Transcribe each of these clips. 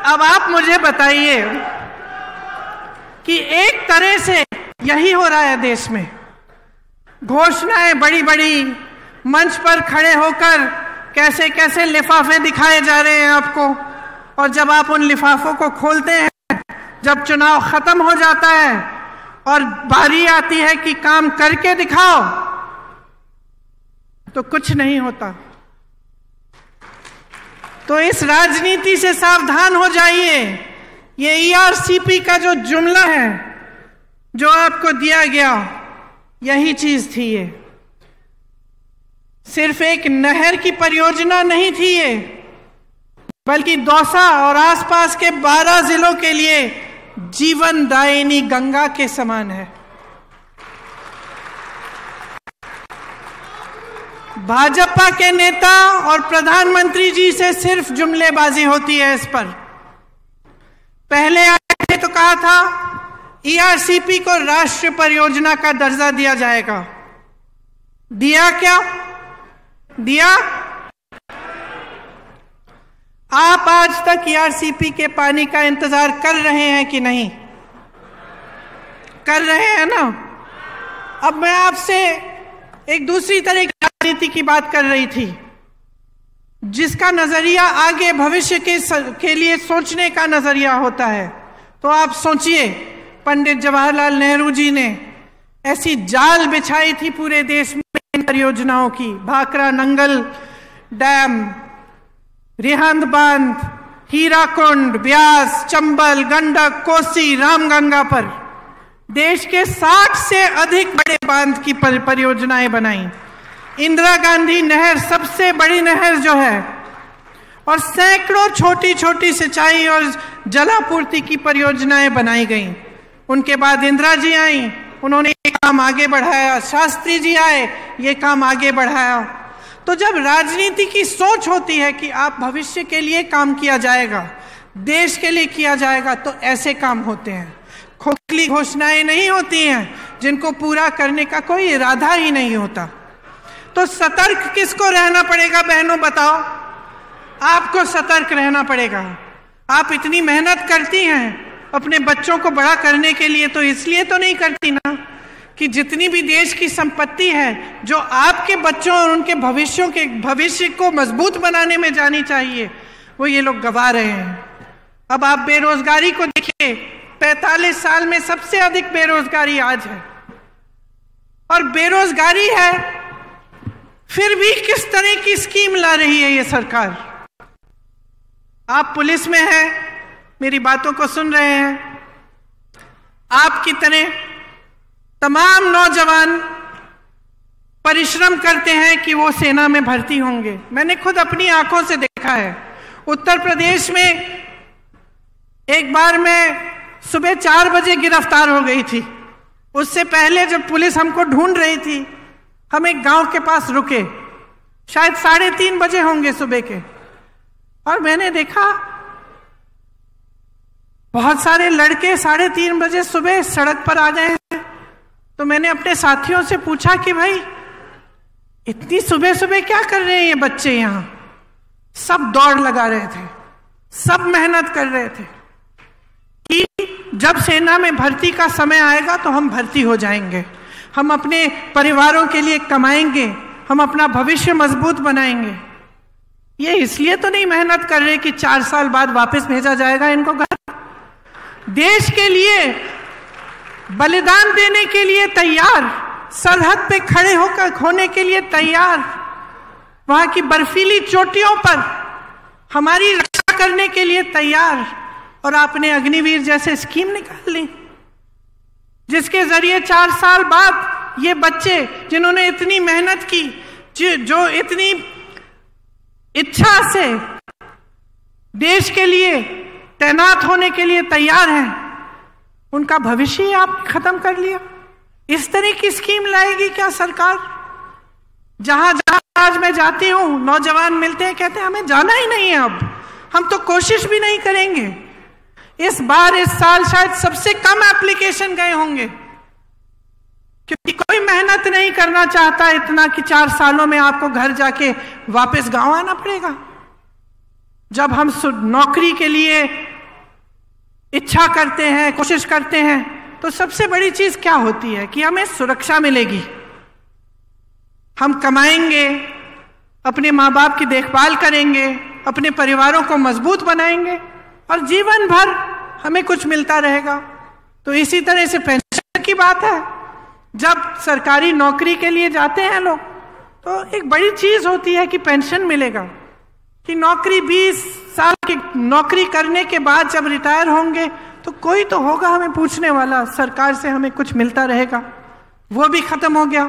अब आप मुझे बताइए कि एक तरह से यही हो रहा है देश में। घोषणाएं बड़ी बड़ी मंच पर खड़े होकर कैसे कैसे लिफाफे दिखाए जा रहे हैं आपको, और जब आप उन लिफाफों को खोलते हैं, जब चुनाव खत्म हो जाता है और बारी आती है कि काम करके दिखाओ, तो कुछ नहीं होता। तो इस राजनीति से सावधान हो जाइए। ये ईआरसीपी का जो जुमला है जो आपको दिया गया, यही चीज थी। ये सिर्फ एक नहर की परियोजना नहीं थी ये, बल्कि दौसा और आसपास के 12 जिलों के लिए जीवनदायिनी गंगा के समान है। भाजपा के नेता और प्रधानमंत्री जी से सिर्फ जुमलेबाजी होती है इस पर। पहले आए थे तो कहा था ईआरसीपी को राष्ट्रीय परियोजना का दर्जा दिया जाएगा। दिया क्या? दिया? आप आज तक ईआरसीपी के पानी का इंतजार कर रहे हैं कि नहीं? कर रहे हैं ना। अब मैं आपसे एक दूसरी तरह की राजनीति की बात कर रही थी, जिसका नजरिया आगे भविष्य के लिए सोचने का नजरिया होता है। तो आप सोचिए, पंडित जवाहरलाल नेहरू जी ने ऐसी जाल बिछाई थी पूरे देश में परियोजनाओं की। भाखरा नंगल डैम, रिहंद बांध, हीराकुंड, ब्यास, चंबल, गंडक, कोसी, रामगंगा पर देश के 60 से अधिक बड़े बांध की परियोजनाएं बनाई। इंदिरा गांधी नहर सबसे बड़ी नहर जो है, और सैकड़ों छोटी छोटी सिंचाई और जलापूर्ति की परियोजनाएं बनाई गई। उनके बाद इंदिरा जी आई, उन्होंने ये काम आगे बढ़ाया। शास्त्री जी आए, ये काम आगे बढ़ाया। तो जब राजनीति की सोच होती है कि आप भविष्य के लिए काम किया जाएगा, देश के लिए किया जाएगा, तो ऐसे काम होते हैं। खोखली घोषणाएं नहीं होती हैं जिनको पूरा करने का कोई इरादा ही नहीं होता। तो सतर्क किसको रहना पड़ेगा बहनों, बताओ? आपको सतर्क रहना पड़ेगा। आप इतनी मेहनत करती हैं अपने बच्चों को बड़ा करने के लिए, तो इसलिए तो नहीं करती ना कि जितनी भी देश की संपत्ति है जो आपके बच्चों और उनके भविष्य को मजबूत बनाने में जानी चाहिए, वो ये लोग गवा रहे हैं। अब आप बेरोजगारी को देखिए, 45 साल में सबसे अधिक बेरोजगारी आज है। और बेरोजगारी है, फिर भी किस तरह की स्कीम ला रही है ये सरकार। आप पुलिस में हैं, मेरी बातों को सुन रहे हैं। आपकी तरह तमाम नौजवान परिश्रम करते हैं कि वो सेना में भर्ती होंगे। मैंने खुद अपनी आंखों से देखा है। उत्तर प्रदेश में एक बार मैं सुबह 4 बजे गिरफ्तार हो गई थी। उससे पहले जब पुलिस हमको ढूंढ रही थी, हम एक गांव के पास रुके, शायद 3:30 बजे होंगे सुबह के, और मैंने देखा बहुत सारे लड़के 3:30 बजे सुबह सड़क पर आ गए हैं। तो मैंने अपने साथियों से पूछा कि भाई इतनी सुबह सुबह क्या कर रहे हैं ये बच्चे यहाँ? सब दौड़ लगा रहे थे, सब मेहनत कर रहे थे कि जब सेना में भर्ती का समय आएगा तो हम भर्ती हो जाएंगे, हम अपने परिवारों के लिए कमाएंगे, हम अपना भविष्य मजबूत बनाएंगे। ये इसलिए तो नहीं मेहनत कर रहे कि 4 साल बाद वापस भेजा जाएगा इनको घर। देश के लिए बलिदान देने के लिए तैयार, सरहद पे खड़े होकर होने के लिए तैयार, वहां की बर्फीली चोटियों पर हमारी रक्षा करने के लिए तैयार। और आपने अग्निवीर जैसे स्कीम निकाल ली, जिसके जरिए 4 साल बाद ये बच्चे जिन्होंने इतनी मेहनत की, जो इतनी इच्छा से देश के लिए तैनात होने के लिए तैयार हैं, उनका भविष्य ही आप खत्म कर लिया। इस तरह की स्कीम लाएगी क्या सरकार? जहां जहां आज मैं जाती हूं, नौजवान मिलते हैं, कहते हैं हमें जाना ही नहीं है, अब हम तो कोशिश भी नहीं करेंगे। इस बार इस साल शायद सबसे कम एप्लीकेशन गए होंगे, क्योंकि कोई मेहनत नहीं करना चाहता इतना कि 4 सालों में आपको घर जाके वापस गांव आना पड़ेगा। जब हम नौकरी के लिए इच्छा करते हैं, कोशिश करते हैं, तो सबसे बड़ी चीज क्या होती है कि हमें सुरक्षा मिलेगी, हम कमाएंगे, अपने माँ बाप की देखभाल करेंगे, अपने परिवारों को मजबूत बनाएंगे और जीवन भर हमें कुछ मिलता रहेगा। तो इसी तरह से पेंशन की बात है, जब सरकारी नौकरी के लिए जाते हैं लोग तो एक बड़ी चीज होती है कि पेंशन मिलेगा, कि नौकरी 20 साल की नौकरी करने के बाद जब रिटायर होंगे तो कोई तो होगा हमें पूछने वाला, सरकार से हमें कुछ मिलता रहेगा। वो भी खत्म हो गया।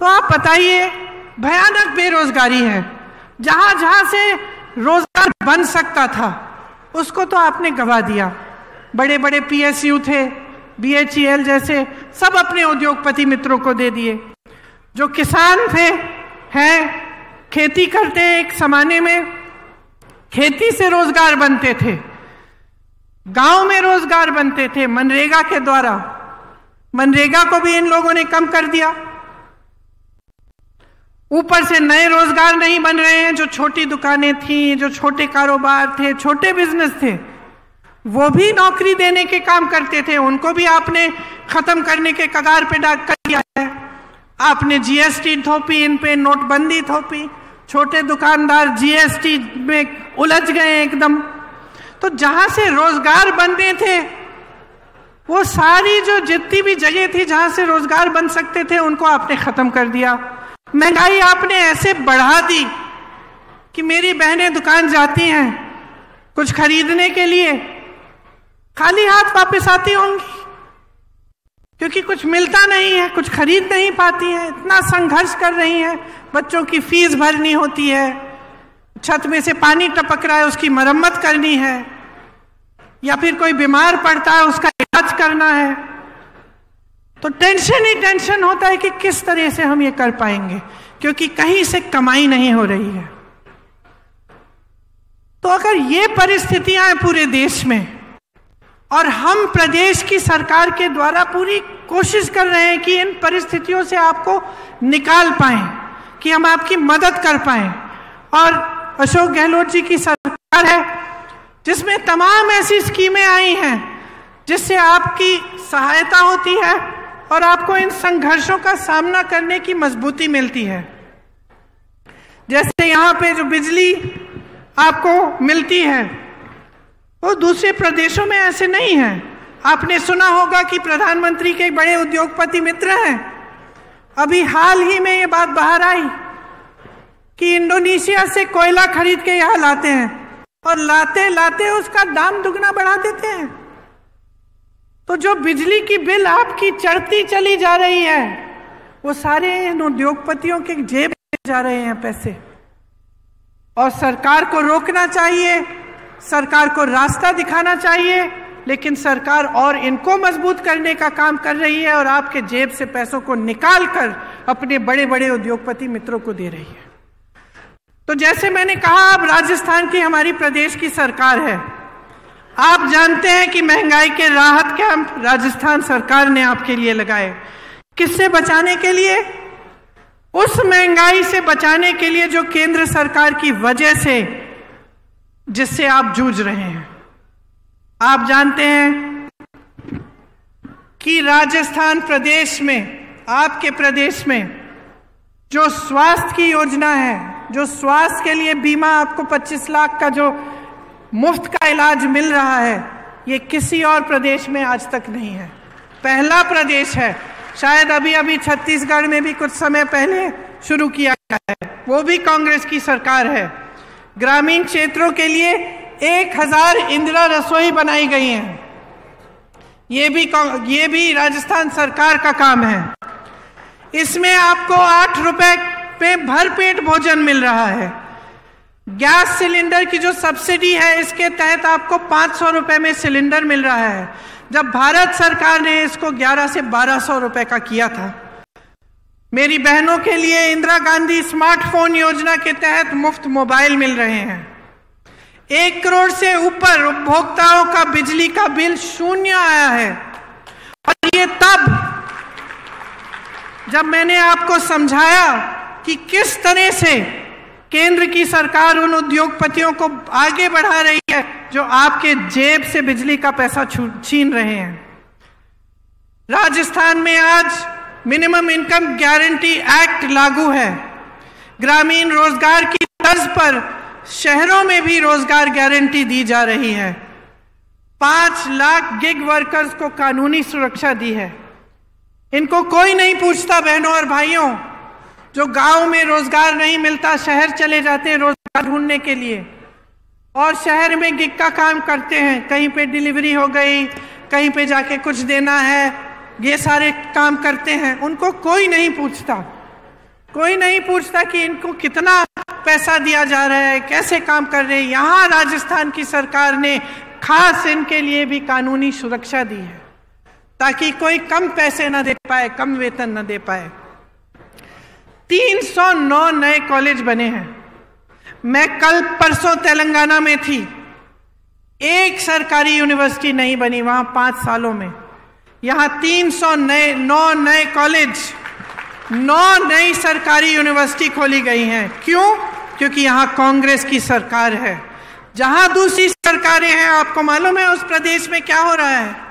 तो आप बताइए, भयानक बेरोजगारी है। जहां जहां से रोजगार बन सकता था उसको तो आपने गवा दिया। बड़े बड़े PSU थे, BHEL जैसे, सब अपने उद्योगपति मित्रों को दे दिए। जो किसान थे, हैं, खेती करते, एक जमाने में खेती से रोजगार बनते थे, गांव में रोजगार बनते थे मनरेगा के द्वारा। मनरेगा को भी इन लोगों ने कम कर दिया। ऊपर से नए रोजगार नहीं बन रहे हैं। जो छोटी दुकानें थी, जो छोटे कारोबार थे, छोटे बिजनेस थे, वो भी नौकरी देने के काम करते थे, उनको भी आपने खत्म करने के कगार पे डाक कर दिया है। आपने GST थोपी, इन पे नोटबंदी थोपी, छोटे दुकानदार GST में उलझ गए एकदम। तो जहां से रोजगार बनते थे, वो सारी जो जितनी भी जगह थी जहां से रोजगार बन सकते थे, उनको आपने खत्म कर दिया। महंगाई आपने ऐसे बढ़ा दी कि मेरी बहनें दुकान जाती हैं कुछ खरीदने के लिए, खाली हाथ वापस आती होंगी, क्योंकि कुछ मिलता नहीं है, कुछ खरीद नहीं पाती हैं, इतना संघर्ष कर रही हैं। बच्चों की फीस भरनी होती है, छत में से पानी टपक रहा है उसकी मरम्मत करनी है, या फिर कोई बीमार पड़ता है उसका इलाज करना है। तो टेंशन ही टेंशन होता है कि किस तरह से हम ये कर पाएंगे, क्योंकि कहीं से कमाई नहीं हो रही है। तो अगर ये परिस्थितियां हैं पूरे देश में, और हम प्रदेश की सरकार के द्वारा पूरी कोशिश कर रहे हैं कि इन परिस्थितियों से आपको निकाल पाएं, कि हम आपकी मदद कर पाएं, और अशोक गहलोत जी की सरकार है जिसमें तमाम ऐसी स्कीमें आई हैं जिससे आपकी सहायता होती है और आपको इन संघर्षों का सामना करने की मजबूती मिलती है। जैसे यहाँ पे जो बिजली आपको मिलती है, वो दूसरे प्रदेशों में ऐसे नहीं है। आपने सुना होगा कि प्रधानमंत्री के बड़े उद्योगपति मित्र हैं, अभी हाल ही में ये बात बाहर आई कि इंडोनेशिया से कोयला खरीद के यहाँ लाते हैं और लाते लाते उसका दाम दुगना बढ़ा देते हैं। तो जो बिजली की बिल आपकी चढ़ती चली जा रही है, वो सारे इन उद्योगपतियों के जेब में जा रहे हैं पैसे। और सरकार को रोकना चाहिए, सरकार को रास्ता दिखाना चाहिए, लेकिन सरकार और इनको मजबूत करने का काम कर रही है और आपके जेब से पैसों को निकाल कर अपने बड़े बड़े उद्योगपति मित्रों को दे रही है। तो जैसे मैंने कहा, अब राजस्थान की हमारी प्रदेश की सरकार है। आप जानते हैं कि महंगाई के राहत कैंप राजस्थान सरकार ने आपके लिए लगाए। किससे बचाने के लिए? उस महंगाई से बचाने के लिए जो केंद्र सरकार की वजह से, जिससे आप जूझ रहे हैं। आप जानते हैं कि राजस्थान प्रदेश में, आपके प्रदेश में जो स्वास्थ्य की योजना है, जो स्वास्थ्य के लिए बीमा आपको 25 लाख का जो मुफ्त का इलाज मिल रहा है, ये किसी और प्रदेश में आज तक नहीं है। पहला प्रदेश है। शायद अभी अभी छत्तीसगढ़ में भी कुछ समय पहले शुरू किया गया है, वो भी कांग्रेस की सरकार है। ग्रामीण क्षेत्रों के लिए 1000 इंदिरा रसोई बनाई गई हैं। ये भी राजस्थान सरकार का काम है। इसमें आपको 8 रुपए पे भरपेट भोजन मिल रहा है। गैस सिलेंडर की जो सब्सिडी है, इसके तहत आपको 500 रुपए में सिलेंडर मिल रहा है, जब भारत सरकार ने इसको 1100 से 1200 रुपए का किया था। मेरी बहनों के लिए इंदिरा गांधी स्मार्टफोन योजना के तहत मुफ्त मोबाइल मिल रहे हैं। 1 करोड़ से ऊपर उपभोक्ताओं का बिजली का बिल शून्य आया है। और ये तब जब मैंने आपको समझाया कि किस तरह से केंद्र की सरकार उन उद्योगपतियों को आगे बढ़ा रही है जो आपके जेब से बिजली का पैसा छीन रहे हैं। राजस्थान में आज मिनिमम इनकम गारंटी एक्ट लागू है। ग्रामीण रोजगार की तर्ज पर शहरों में भी रोजगार गारंटी दी जा रही है। 5 लाख गिग वर्कर्स को कानूनी सुरक्षा दी है। इनको कोई नहीं पूछता बहनों और भाइयों, जो गांव में रोजगार नहीं मिलता शहर चले जाते हैं रोजगार ढूंढने के लिए और शहर में गिग का काम करते हैं। कहीं पे डिलीवरी हो गई, कहीं पे जाके कुछ देना है, ये सारे काम करते हैं। उनको कोई नहीं पूछता, कोई नहीं पूछता कि इनको कितना पैसा दिया जा रहा है, कैसे काम कर रहे हैं। यहाँ राजस्थान की सरकार ने खास इनके लिए भी कानूनी सुरक्षा दी है ताकि कोई कम पैसे ना दे पाए, कम वेतन ना दे पाए। 309 नए कॉलेज बने हैं। मैं कल परसों तेलंगाना में थी, एक सरकारी यूनिवर्सिटी नहीं बनी वहां 5 सालों में। यहां 309 नए कॉलेज, 9 नई सरकारी यूनिवर्सिटी खोली गई हैं। क्यों? क्योंकि यहां कांग्रेस की सरकार है। जहां दूसरी सरकारें हैं, आपको मालूम है उस प्रदेश में क्या हो रहा है।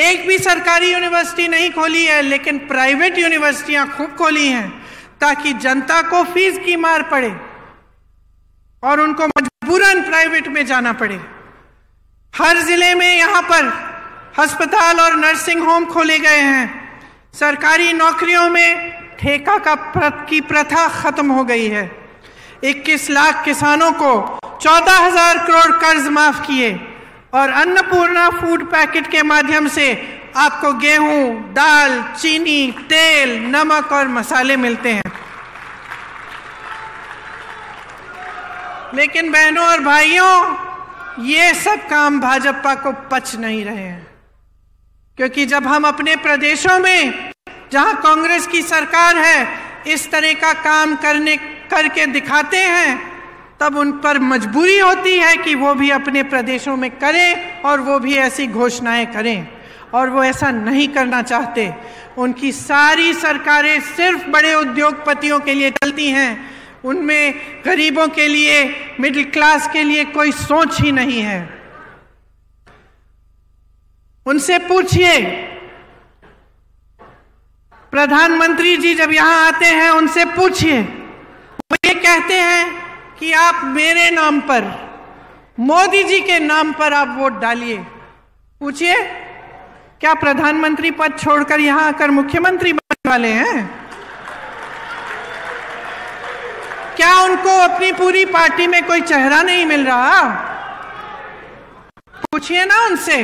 एक भी सरकारी यूनिवर्सिटी नहीं खोली है, लेकिन प्राइवेट यूनिवर्सिटियां खूब खोली हैं ताकि जनता को फीस की मार पड़े और उनको मजबूरन प्राइवेट में जाना पड़े। हर जिले में यहां पर अस्पताल और नर्सिंग होम खोले गए हैं। सरकारी नौकरियों में ठेका की प्रथा खत्म हो गई है। 21 लाख किसानों को 14,000 करोड़ कर्ज माफ किए और अन्नपूर्णा फूड पैकेट के माध्यम से आपको गेहूं, दाल, चीनी, तेल, नमक और मसाले मिलते हैं। लेकिन बहनों और भाइयों, ये सब काम भाजपा को पच नहीं रहे हैं, क्योंकि जब हम अपने प्रदेशों में जहां कांग्रेस की सरकार है इस तरह का काम करके दिखाते हैं, तब उन पर मजबूरी होती है कि वो भी अपने प्रदेशों में करें और वो भी ऐसी घोषणाएं करें, और वो ऐसा नहीं करना चाहते। उनकी सारी सरकारें सिर्फ बड़े उद्योगपतियों के लिए चलती हैं, उनमें गरीबों के लिए, मिडिल क्लास के लिए कोई सोच ही नहीं है। उनसे पूछिए, प्रधानमंत्री जी जब यहां आते हैं उनसे पूछिए, वो ये कहते हैं कि आप मेरे नाम पर, मोदी जी के नाम पर आप वोट डालिए। पूछिए, क्या प्रधानमंत्री पद छोड़कर यहां आकर मुख्यमंत्री बनने वाले हैं? क्या उनको अपनी पूरी पार्टी में कोई चेहरा नहीं मिल रहा? पूछिए ना उनसे।